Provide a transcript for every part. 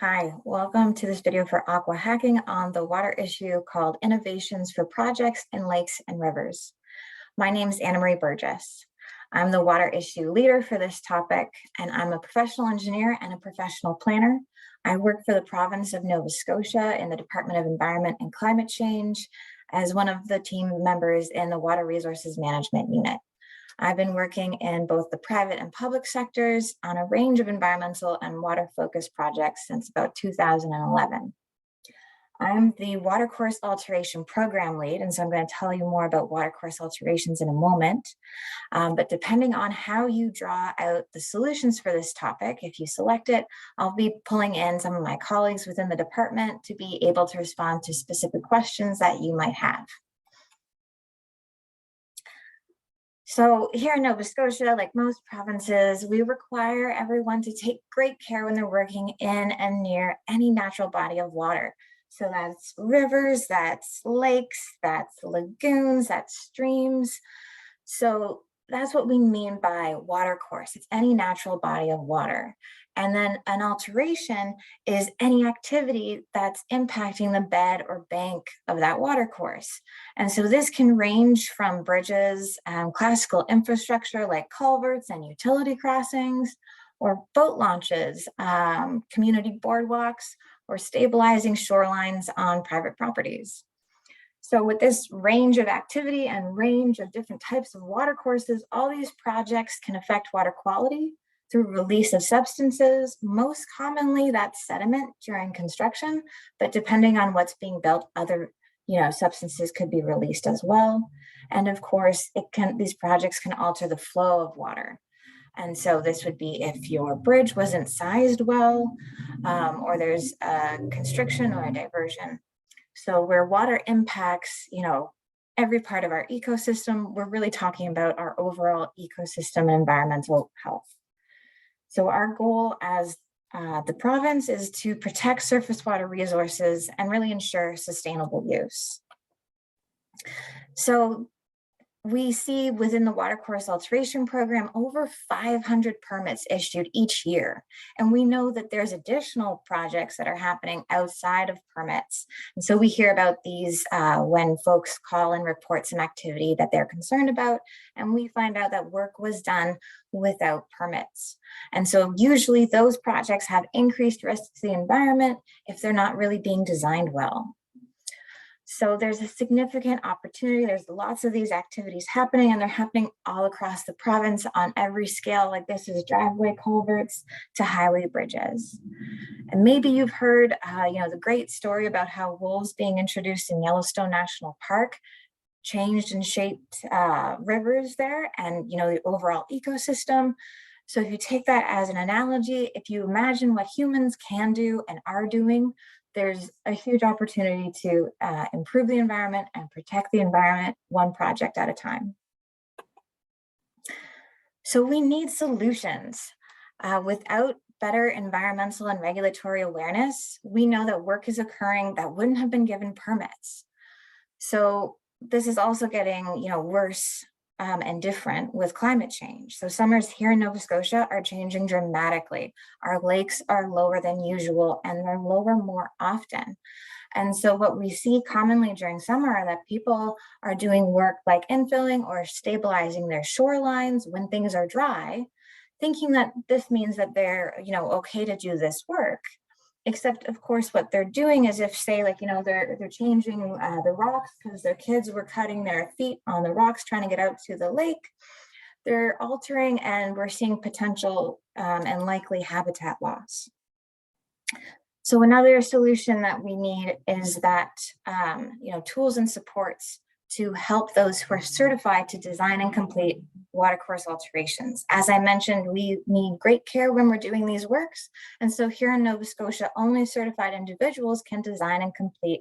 Hi, welcome to this video for AquaHacking on the water issue called Innovations for Projects in Lakes and Rivers. My name is Annamarie Burgess. I'm the water issue leader for this topic, and I'm a professional engineer and a professional planner. I work for the province of Nova Scotia in the Department of Environment and Climate Change as one of the team members in the Water Resources Management Unit. I've been working in both the private and public sectors on a range of environmental and water-focused projects since about 2011. I'm the watercourse alteration program lead, and so I'm going to tell you more about watercourse alterations in a moment. But depending on how you draw out the solutions for this topic, if you select it, I'll be pulling in some of my colleagues within the department to be able to respond to specific questions that you might have. So here in Nova Scotia, like most provinces, we require everyone to take great care when they're working in and near any natural body of water. So that's rivers, that's lakes, that's lagoons, that's streams. So that's what we mean by watercourse. It's any natural body of water. And then an alteration is any activity that's impacting the bed or bank of that watercourse. And so this can range from bridges, classical infrastructure like culverts and utility crossings, or boat launches, community boardwalks, or stabilizing shorelines on private properties. So with this range of activity and range of different types of watercourses, all these projects can affect water quality through release of substances. Most commonly, that's sediment during construction, but depending on what's being built, other substances could be released as well. And of course, these projects can alter the flow of water. And so this would be if your bridge wasn't sized well, or there's a constriction or a diversion. So where water impacts, every part of our ecosystem, we're really talking about our overall ecosystem and environmental health. So our goal as the province is to protect surface water resources and really ensure sustainable use. So we see within the watercourse alteration program over 500 permits issued each year. And we know that there's additional projects that are happening outside of permits. And so we hear about these when folks call and report some activity that they're concerned about, and we find out that work was done without permits. And so usually those projects have increased risks to the environment if they're not really being designed well. So there's a significant opportunity. There's lots of these activities happening, and they're happening all across the province on every scale. Like this is driveway culverts to highway bridges. And maybe you've heard, the great story about how wolves being introduced in Yellowstone National Park changed and shaped rivers there and, the overall ecosystem. So if you take that as an analogy, if you imagine what humans can do and are doing, there's a huge opportunity to improve the environment and protect the environment one project at a time. So we need solutions. Without better environmental and regulatory awareness, we know that work is occurring that wouldn't have been given permits. So this is also getting worse and different with climate change. So summers here in Nova Scotia are changing dramatically. Our lakes are lower than usual, and they're lower more often. And so what we see commonly during summer are that people are doing work like infilling or stabilizing their shorelines when things are dry, thinking that this means that they're okay to do this work. Except, of course, what they're doing is if, say, they're changing the rocks because their kids were cutting their feet on the rocks trying to get out to the lake, they're altering, and we're seeing potential and likely habitat loss. So another solution that we need is that, tools and supports to help those who are certified to design and complete watercourse alterations. As I mentioned, we need great care when we're doing these works. And so here in Nova Scotia, only certified individuals can design and complete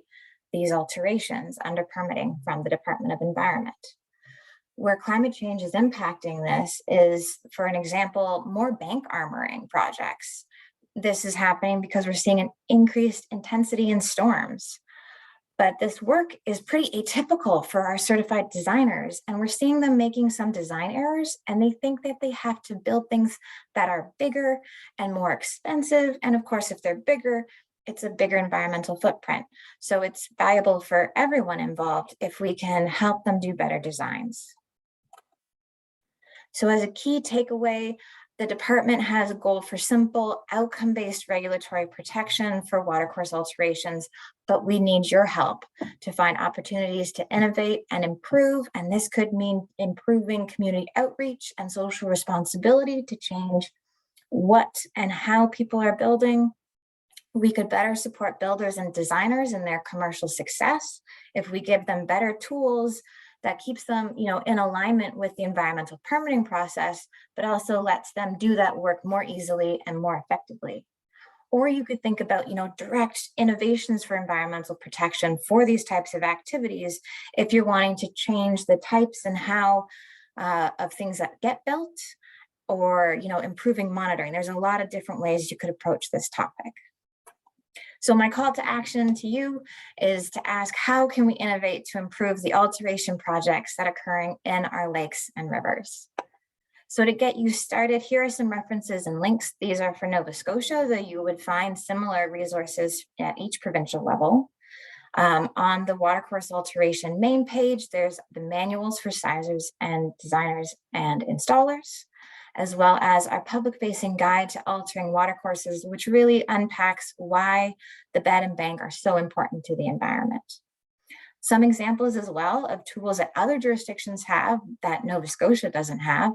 these alterations under permitting from the Department of Environment. Where climate change is impacting this is, for an example, more bank armoring projects. This is happening because we're seeing an increased intensity in storms. But this work is pretty atypical for our certified designers, and we're seeing them making some design errors, and they think that they have to build things that are bigger and more expensive. And of course, if they're bigger, it's a bigger environmental footprint. So it's valuable for everyone involved if we can help them do better designs. So as a key takeaway, the department has a goal for simple outcome-based regulatory protection for watercourse alterations, but we need your help to find opportunities to innovate and improve. And this could mean improving community outreach and social responsibility to change what and how people are building. We could better support builders and designers in their commercial success if we give them better tools that keeps them, in alignment with the environmental permitting process, but also lets them do that work more easily and more effectively. Or you could think about, direct innovations for environmental protection for these types of activities if you're wanting to change the types and how of things that get built, or, improving monitoring. There's a lot of different ways you could approach this topic. So my call to action to you is to ask, how can we innovate to improve the alteration projects that are occurring in our lakes and rivers? So to get you started, here are some references and links. These are for Nova Scotia, though you would find similar resources at each provincial level. On the watercourse alteration main page, there's the manuals for sizers and designers and installers, as well as our public-facing guide to altering watercourses, which really unpacks why the bed and bank are so important to the environment. Some examples as well of tools that other jurisdictions have that Nova Scotia doesn't have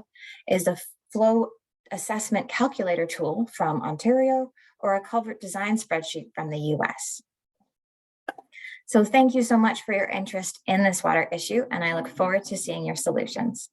is a flow assessment calculator tool from Ontario, or a culvert design spreadsheet from the US. So thank you so much for your interest in this water issue, and I look forward to seeing your solutions.